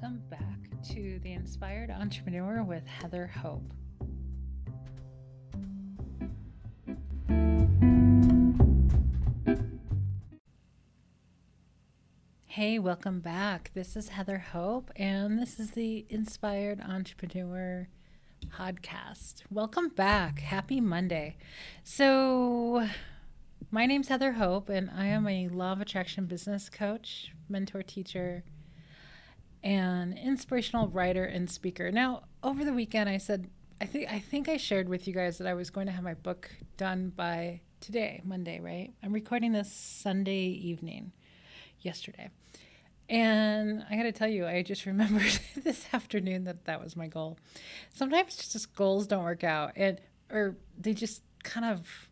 Welcome back to The Inspired Entrepreneur with Heather Hope. Hey, welcome back. This is Heather Hope, and this is the Inspired Entrepreneur podcast. Welcome back. Happy Monday. So, my name's Heather Hope, and I am a law of attraction business coach, mentor, teacher, and inspirational writer and speaker. Now, over the weekend, I think I shared with you guys that I was going to have my book done by today, Monday, right? I'm recording this Sunday evening, yesterday. And I got to tell you, I just remembered this afternoon that was my goal. Sometimes just goals don't work out, or they just kind of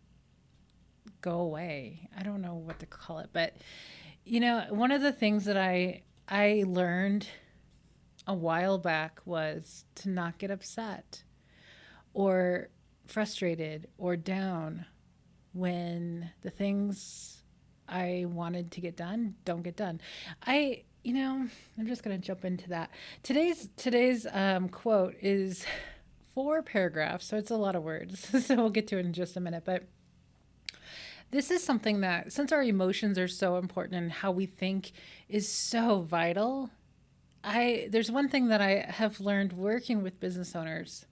go away. I don't know what to call it, but one of the things that I learned a while back was to not get upset or frustrated or down when the things I wanted to get done don't get done. I'm just going to jump into that. Today's quote is 4 paragraphs, so it's a lot of words. So we'll get to it in just a minute, but this is something that, since our emotions are so important and how we think is so vital, there's one thing that I have learned working with business owners.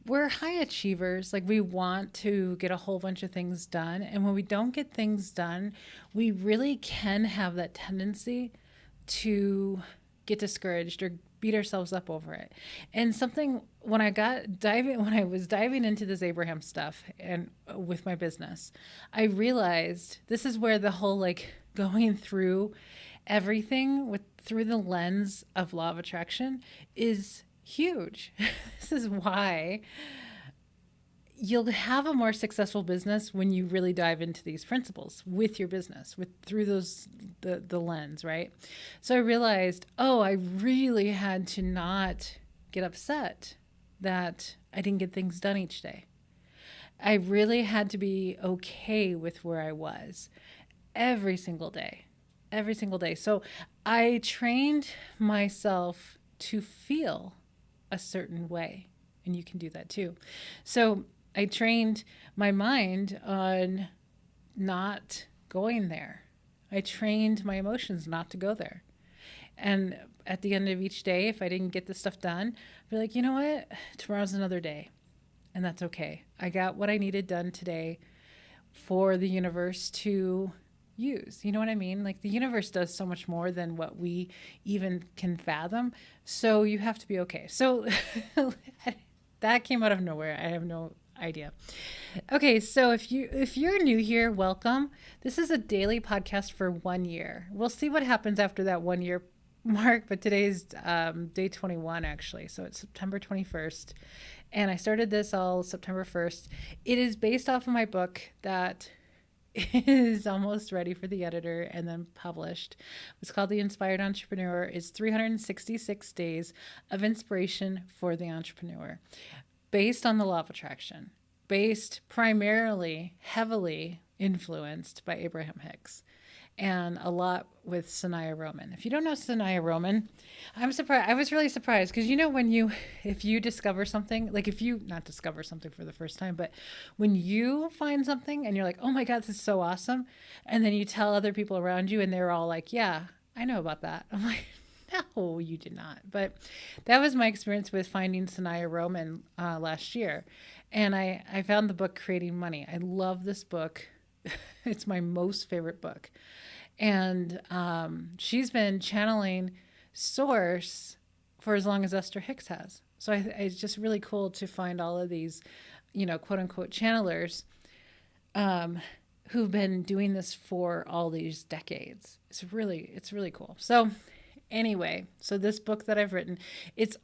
We're high achievers. Like, we want to get a whole bunch of things done. And when we don't get things done, we really can have that tendency to get discouraged or beat ourselves up over it. And something, when I was diving into this Abraham stuff and with my business, I realized this is where the whole going through everything through the lens of law of attraction is huge. This is why you'll have a more successful business when you really dive into these principles with your business, through the lens, right? So I realized, I really had to not get upset that I didn't get things done each day. I really had to be okay with where I was every single day. So I trained myself to feel a certain way, and you can do that too. So I trained my mind on not going there. I trained my emotions not to go there. And at the end of each day, if I didn't get this stuff done, I'd be like, you know what? Tomorrow's another day. And that's okay. I got what I needed done today for the universe to use. You know what I mean? Like, the universe does so much more than what we even can fathom. So you have to be okay. So that came out of nowhere. I have no idea. Okay, so if you're new here, welcome. This is a daily podcast for 1 year. We'll see what happens after that 1 year mark, but today's day 21 actually. So it's September 21st. And I started this all September 1st. It is based off of my book that is almost ready for the editor and then published. It's called The Inspired Entrepreneur. It's 366 days of inspiration for the entrepreneur, based on the law of attraction, based primarily, heavily influenced by Abraham Hicks, and a lot with Sanaya Roman. If you don't know Sanaya Roman, I'm surprised. I was really surprised because if you discover something, like if you not discover something for the first time, but when you find something and you're like, oh my God, this is so awesome. And then you tell other people around you and they're all like, yeah, I know about that. I'm like, no, you did not. But that was my experience with finding Sanaya Roman last year. And I found the book Creating Money. I love this book. It's my most favorite book. And she's been channeling Source for as long as Esther Hicks has. So it's just really cool to find all of these, quote unquote channelers who've been doing this for all these decades. It's really cool. So anyway, so this book that I've written, it's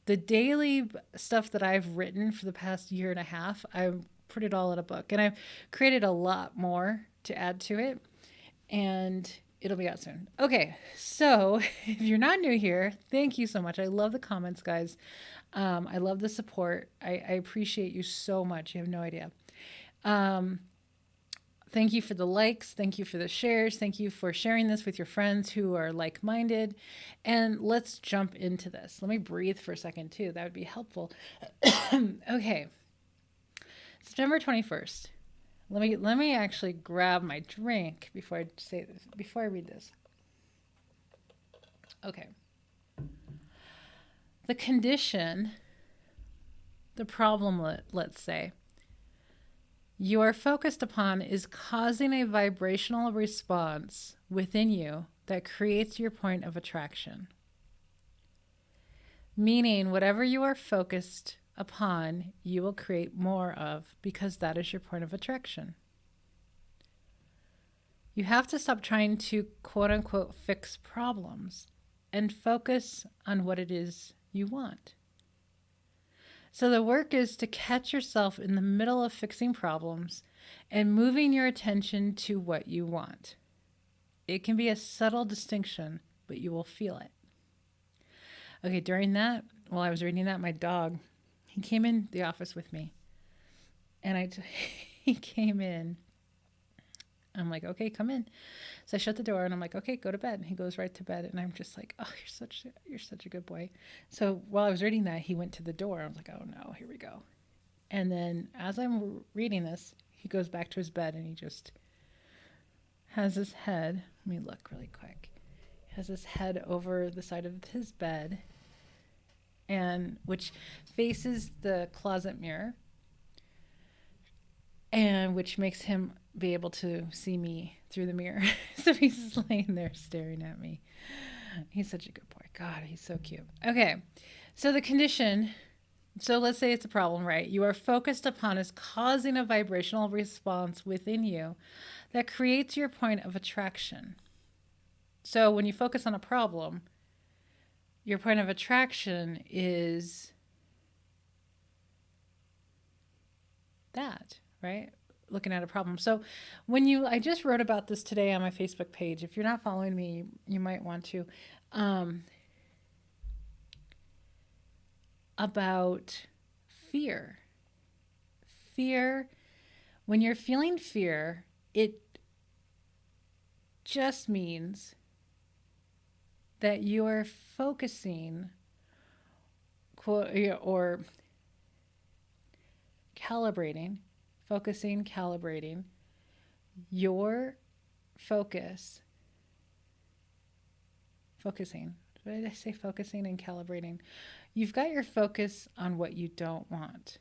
the daily stuff that I've written for the past year and a half. I've put it all in a book, and I've created a lot more to add to it, and it'll be out soon. Okay, so if you're not new here, thank you so much. I love the comments, guys. I love the support. I appreciate you so much. You have no idea. Thank you for the likes. Thank you for the shares. Thank you for sharing this with your friends who are like minded. And let's jump into this. Let me breathe for a second, too. That would be helpful. Okay. September 21st. Let me actually grab my drink before I say this, before I read this. Okay. The condition, the problem, let's say, you are focused upon is causing a vibrational response within you that creates your point of attraction. Meaning, whatever you are focused upon, you will create more of because that is your point of attraction. You have to stop trying to quote unquote fix problems and focus on what it is you want. So the work is to catch yourself in the middle of fixing problems and moving your attention to what you want. It can be a subtle distinction, but you will feel it. Okay, during that, while I was reading that, my dog, he came in the office with me. And he came in. I'm like, okay, come in. So I shut the door and I'm like, okay, go to bed. And he goes right to bed. And I'm just like, oh, you're such a good boy. So while I was reading that, he went to the door. I was like, oh no, here we go. And then as I'm reading this, he goes back to his bed and he just has his head. Let me look really quick. He has his head over the side of his bed, and which faces the closet mirror, and which makes him be able to see me through the mirror. So he's just laying there staring at me. He's such a good boy. God, he's so cute. Okay, so the condition, so let's say it's a problem, right? You are focused upon is causing a vibrational response within you that creates your point of attraction. So when you focus on a problem, your point of attraction is that, right? Looking at a problem. So I just wrote about this today on my Facebook page. If you're not following me, you might want to, about fear. Fear, when you're feeling fear, it just means that you're focusing or calibrating your focusing. Did I say focusing and calibrating? You've got your focus on what you don't want.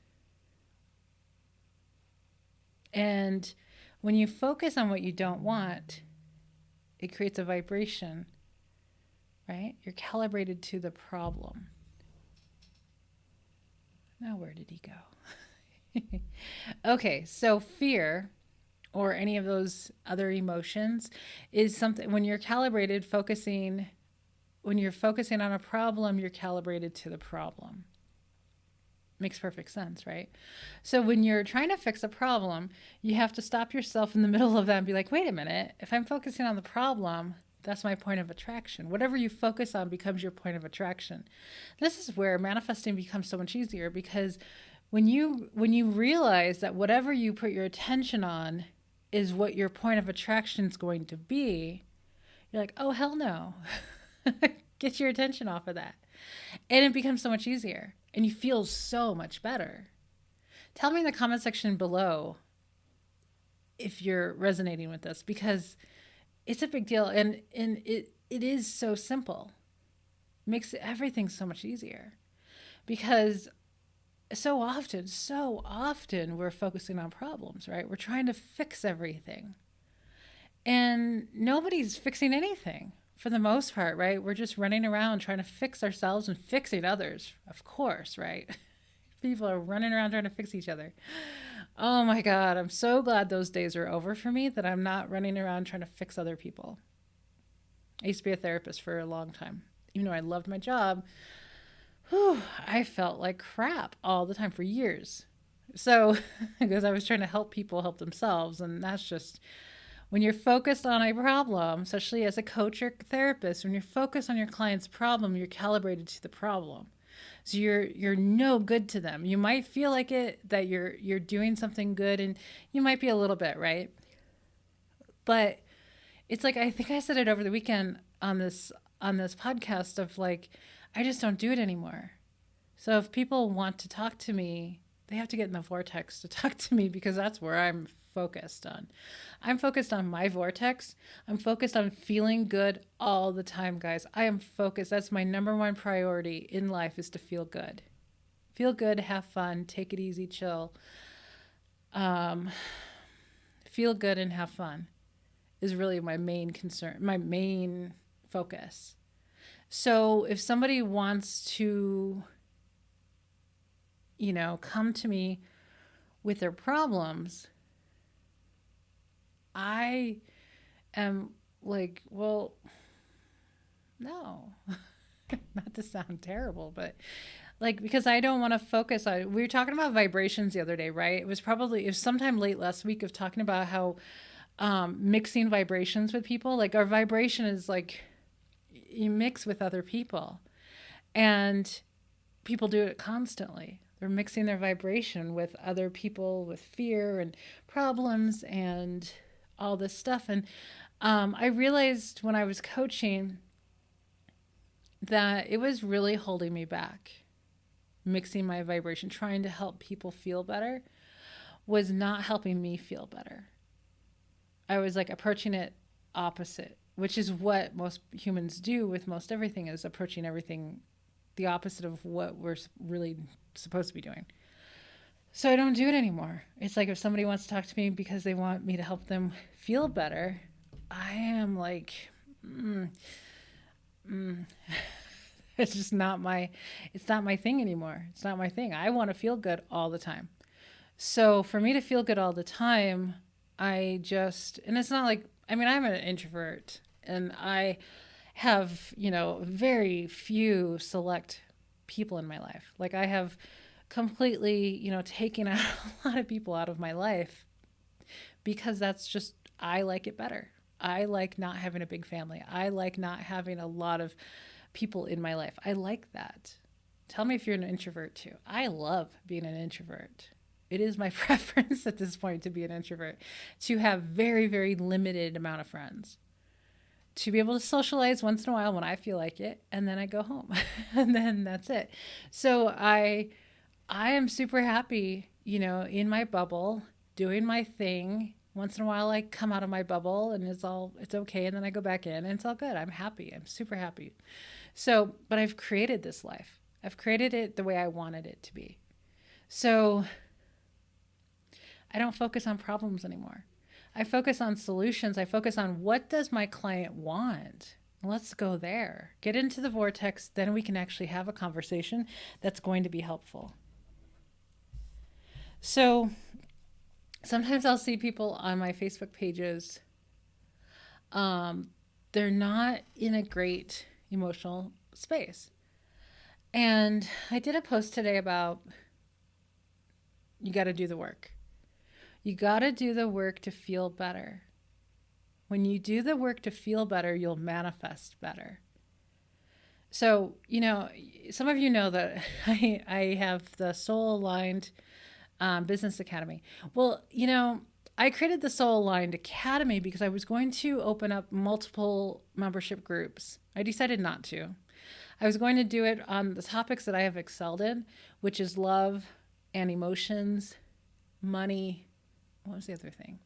And when you focus on what you don't want, it creates a vibration, right? You're calibrated to the problem. Now, where did he go? Okay, so fear or any of those other emotions is something when you're calibrated, when you're focusing on a problem, you're calibrated to the problem. Makes perfect sense, right? So when you're trying to fix a problem, you have to stop yourself in the middle of that and be like, wait a minute, if I'm focusing on the problem, that's my point of attraction. Whatever you focus on becomes your point of attraction. This is where manifesting becomes so much easier, because when you realize that whatever you put your attention on is what your point of attraction is going to be, you're like, oh, hell no. Get your attention off of that. And it becomes so much easier. And you feel so much better. Tell me in the comment section below if you're resonating with this, because it's a big deal. And it is so simple. It makes everything so much easier. Because so often we're focusing on problems, right? We're trying to fix everything. And nobody's fixing anything for the most part, right? We're just running around trying to fix ourselves and fixing others, of course, right? People are running around trying to fix each other. Oh my God, I'm so glad those days are over for me, that I'm not running around trying to fix other people. I used to be a therapist for a long time. Even though I loved my job, I felt like crap all the time for years. So, because I was trying to help people help themselves. And that's just, when you're focused on a problem, especially as a coach or therapist, when you're focused on your client's problem, you're calibrated to the problem. So you're no good to them. You might feel like that you're doing something good, and you might be a little bit, right? But it's like, I think I said it over the weekend on this podcast of like, I just don't do it anymore. So if people want to talk to me, they have to get in the vortex to talk to me, because that's where I'm focused on. I'm focused on my vortex. I'm focused on feeling good all the time, guys. I am focused. That's my number one priority in life, is to feel good. Feel good, have fun, take it easy, chill. Feel good and have fun is really my main concern, my main focus. So if somebody wants to, come to me with their problems, I am like, well, no, not to sound terrible, but like, because I don't want to focus on, we were talking about vibrations the other day, right? It was sometime late last week of talking about how mixing vibrations with people, like our vibration is like, you mix with other people, and people do it constantly. They're mixing their vibration with other people, with fear and problems and all this stuff. And I realized when I was coaching that it was really holding me back. Mixing my vibration, trying to help people feel better, was not helping me feel better. I was like approaching it opposite, which is what most humans do with most everything, is approaching everything the opposite of what we're really supposed to be doing. So I don't do it anymore. It's like if somebody wants to talk to me because they want me to help them feel better, I am like, it's just not my thing anymore. It's not my thing. I want to feel good all the time. So for me to feel good all the time, and it's not like, I'm an introvert, and I have, very few select people in my life. Like I have completely, taken out a lot of people out of my life, because that's just, I like it better. I like not having a big family. I like not having a lot of people in my life. I like that. Tell me if you're an introvert too. I love being an introvert. It is my preference at this point to be an introvert, to have very, very limited amount of friends, to be able to socialize once in a while when I feel like it, and then I go home and then that's it. So I am super happy, in my bubble, doing my thing. Once in a while I come out of my bubble and it's okay, and then I go back in and it's all good. I'm happy. I'm super happy. So, but I've created this life. I've created it the way I wanted it to be. So I don't focus on problems anymore. I focus on solutions. I focus on, what does my client want? Let's go there. Get into the vortex. Then we can actually have a conversation that's going to be helpful. So sometimes I'll see people on my Facebook pages. They're not in a great emotional space. And I did a post today about, you got to do the work. You got to do the work to feel better. When you do the work to feel better, you'll manifest better. So, some of you know that I have the Soul Aligned Business Academy. Well, I created the Soul Aligned Academy because I was going to open up multiple membership groups. I decided not to. I was going to do it on the topics that I have excelled in, which is love and emotions, money. What was the other thing?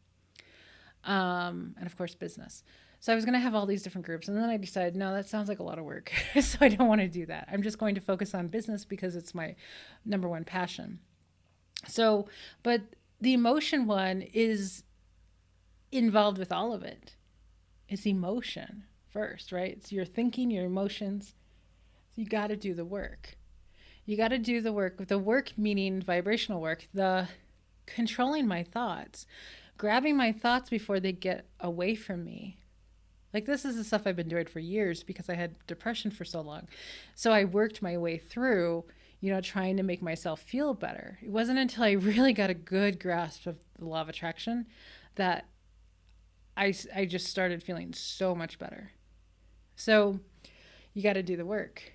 And of course, business. So I was going to have all these different groups. And then I decided, no, that sounds like a lot of work. So I don't want to do that. I'm just going to focus on business because it's my number one passion. So, but the emotion one is involved with all of it. It's emotion first, right? It's your thinking, your emotions. So you got to do the work. You got to do the work. The work meaning vibrational work, the controlling my thoughts, grabbing my thoughts before they get away from me. Like, this is the stuff I've been doing for years because I had depression for so long. So I worked my way through, trying to make myself feel better. It wasn't until I really got a good grasp of the law of attraction that I just started feeling so much better. So you got to do the work.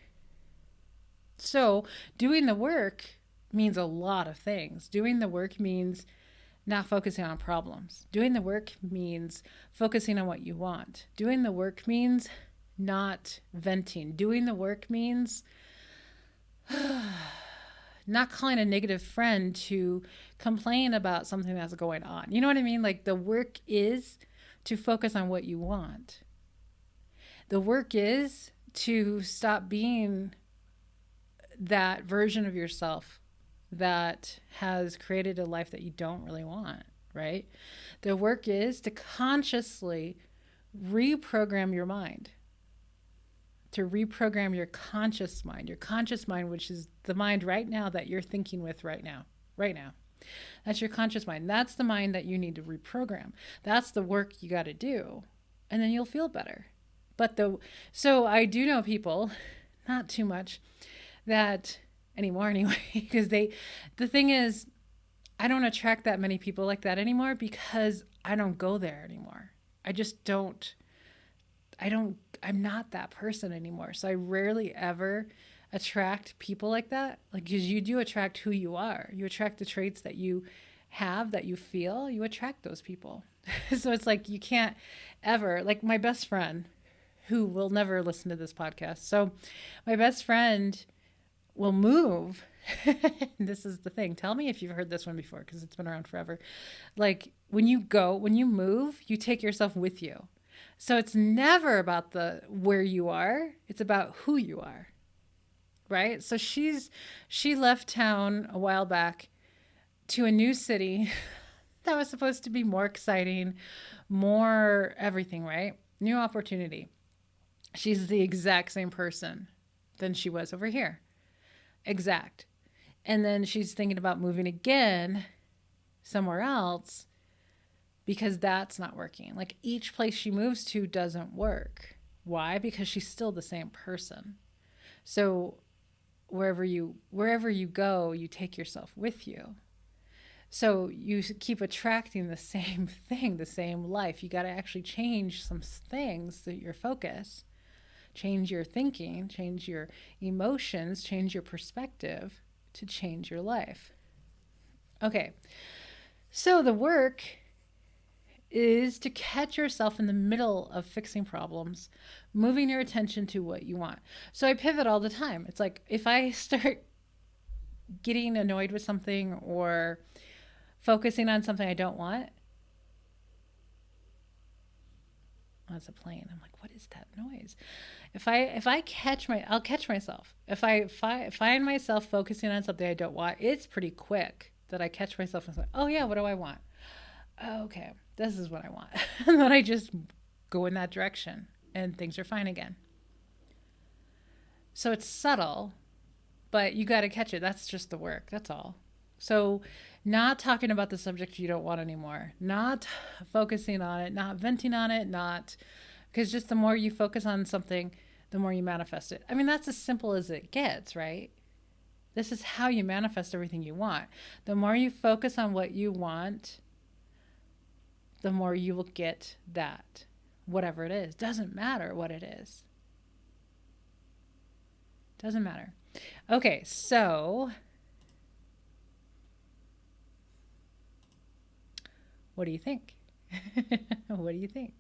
So doing the work means a lot of things. Doing the work means not focusing on problems. Doing the work means focusing on what you want. Doing the work means not venting. Doing the work means not calling a negative friend to complain about something that's going on. You know what I mean? Like, the work is to focus on what you want. The work is to stop being that version of yourself that has created a life that you don't really want, right? The work is to consciously reprogram your mind, to reprogram your conscious mind, which is the mind right now that you're thinking with right now. That's your conscious mind. That's the mind that you need to reprogram. That's the work you got to do. And then you'll feel better. So I do know people, not too much, that anymore anyway, because the thing is, I don't attract that many people like that anymore because I don't go there anymore. I just don't, I'm not that person anymore. So I rarely ever attract people like that. Like, because you do attract who you are. You attract the traits that you have, that you feel, you attract those people. So it's like, you can't ever, like my best friend, who will never listen to this podcast. So my best friend will move. This is the thing. Tell me if you've heard this one before, because it's been around forever. Like, when you move, you take yourself with you. So it's never about where you are. It's about who you are. Right? So she left town a while back to a new city that was supposed to be more exciting, more everything, right? New opportunity. She's the exact same person than she was over here. Exact. And then she's thinking about moving again somewhere else because that's not working. Like, each place she moves to doesn't work. Why? Because she's still the same person. So wherever you go, you take yourself with you. So you keep attracting the same thing, the same life. You got to actually change some things, that your focus, change your thinking, change your emotions, change your perspective to change your life. Okay. So the work is to catch yourself in the middle of fixing problems, moving your attention to what you want. So I pivot all the time. It's like, if I start getting annoyed with something or focusing on something I don't want, that's a plane. I'm like, what is that noise? I'll catch myself. If I find myself focusing on something I don't want, it's pretty quick that I catch myself and say, oh yeah, what do I want? Oh, okay, this is what I want. And then I just go in that direction and things are fine again. So it's subtle, but you got to catch it. That's just the work. That's all. So not talking about the subject you don't want anymore, not focusing on it, not venting on it, because just the more you focus on something, the more you manifest it. I mean, that's as simple as it gets, right? This is how you manifest everything you want. The more you focus on what you want, the more you will get that, whatever it is. Doesn't matter what it is. Doesn't matter. Okay, so what do you think? What do you think?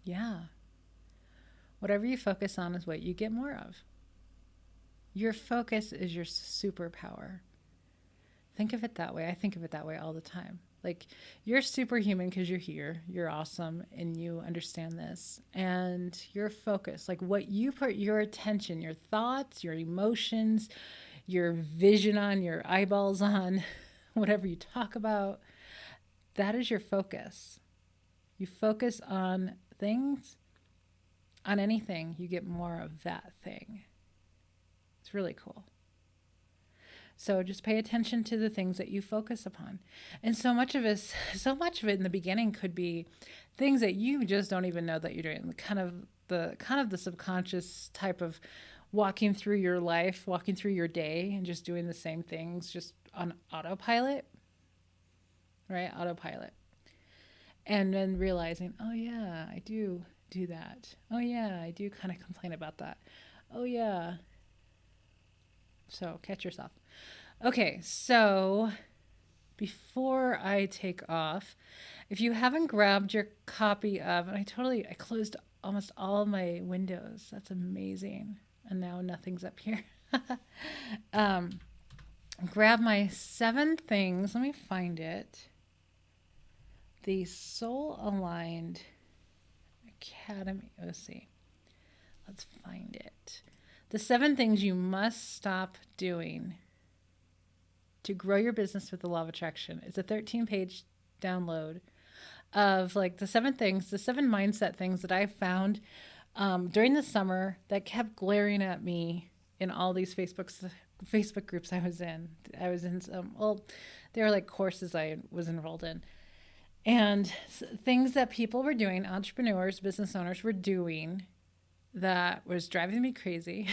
Yeah. Whatever you focus on is what you get more of. Your focus is your superpower. Think of it that way. I think of it that way all the time. Like, you're superhuman because you're here. You're awesome and you understand this. And your focus, like what you put your attention, your thoughts, your emotions, your vision on, your eyeballs on, whatever you talk about, that is your focus. You focus on things, on anything, you get more of that thing. It's really cool. So just pay attention to the things that you focus upon. And so much of it in the beginning could be things that you just don't even know that you're doing. Kind of the subconscious type of walking through your life, walking through your day and just doing the same things just on autopilot. Right? Autopilot. And then realizing, oh yeah, I do that. Oh yeah, I do kind of complain about that. Oh yeah. So catch yourself. Okay, so before I take off, if you haven't grabbed your copy of, and I closed almost all my windows. That's amazing. And now nothing's up here. um, grab my 7 things. Let me find it. The Soul Aligned Academy. Let's see. Let's find it. The 7 things you must stop doing to grow your business with the law of attraction. It's a 13-page download of like the 7 things, the 7 mindset things that I found during the summer that kept glaring at me in all these Facebook groups I was in. I was in some, well, they were like courses I was enrolled in. And things that people were doing, entrepreneurs, business owners were doing that was driving me crazy.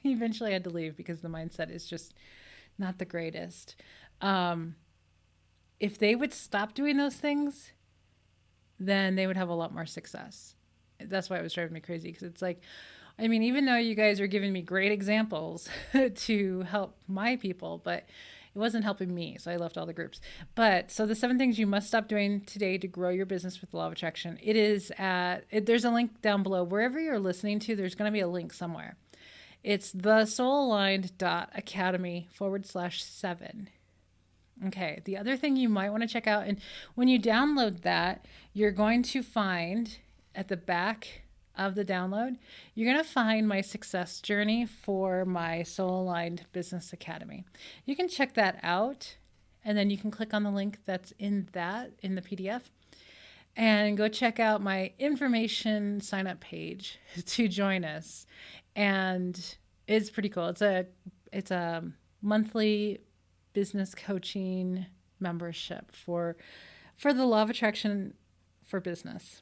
Eventually I had to leave because the mindset is just not the greatest. If they would stop doing those things, then they would have a lot more success. That's why it was driving me crazy, because it's like, I mean, even though you guys are giving me great examples to help my people, but it wasn't helping me. So I left all the groups. But so the 7 things you must stop doing today to grow your business with the law of attraction. It is there's a link down below. Wherever you're listening to, there's going to be a link somewhere. It's thesoulaligned.academy/7. Okay, the other thing you might want to check out, and when you download that, you're going to find at the back of the download, you're going to find my success journey for my Soul Aligned Business Academy. You can check that out, and then you can click on the link that's in the PDF, and go check out my information sign up page to join us. And it's pretty cool. It's a monthly business coaching membership for the law of attraction for business.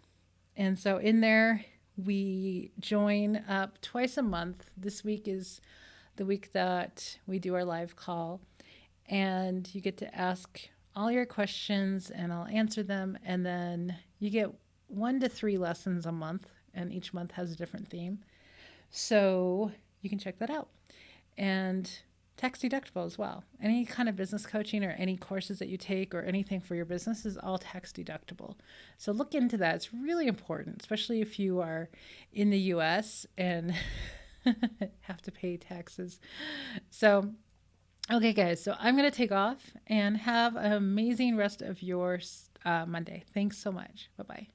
And so in there, we join up twice a month. This week is the week that we do our live call, and you get to ask all your questions and I'll answer them. And then you get 1 to 3 lessons a month, and each month has a different theme. So you can check that out. And tax deductible as well. Any kind of business coaching or any courses that you take or anything for your business is all tax deductible. So look into that. It's really important, especially if you are in the US and have to pay taxes. So, okay, guys, so I'm going to take off, and have an amazing rest of your Monday. Thanks so much. Bye-bye.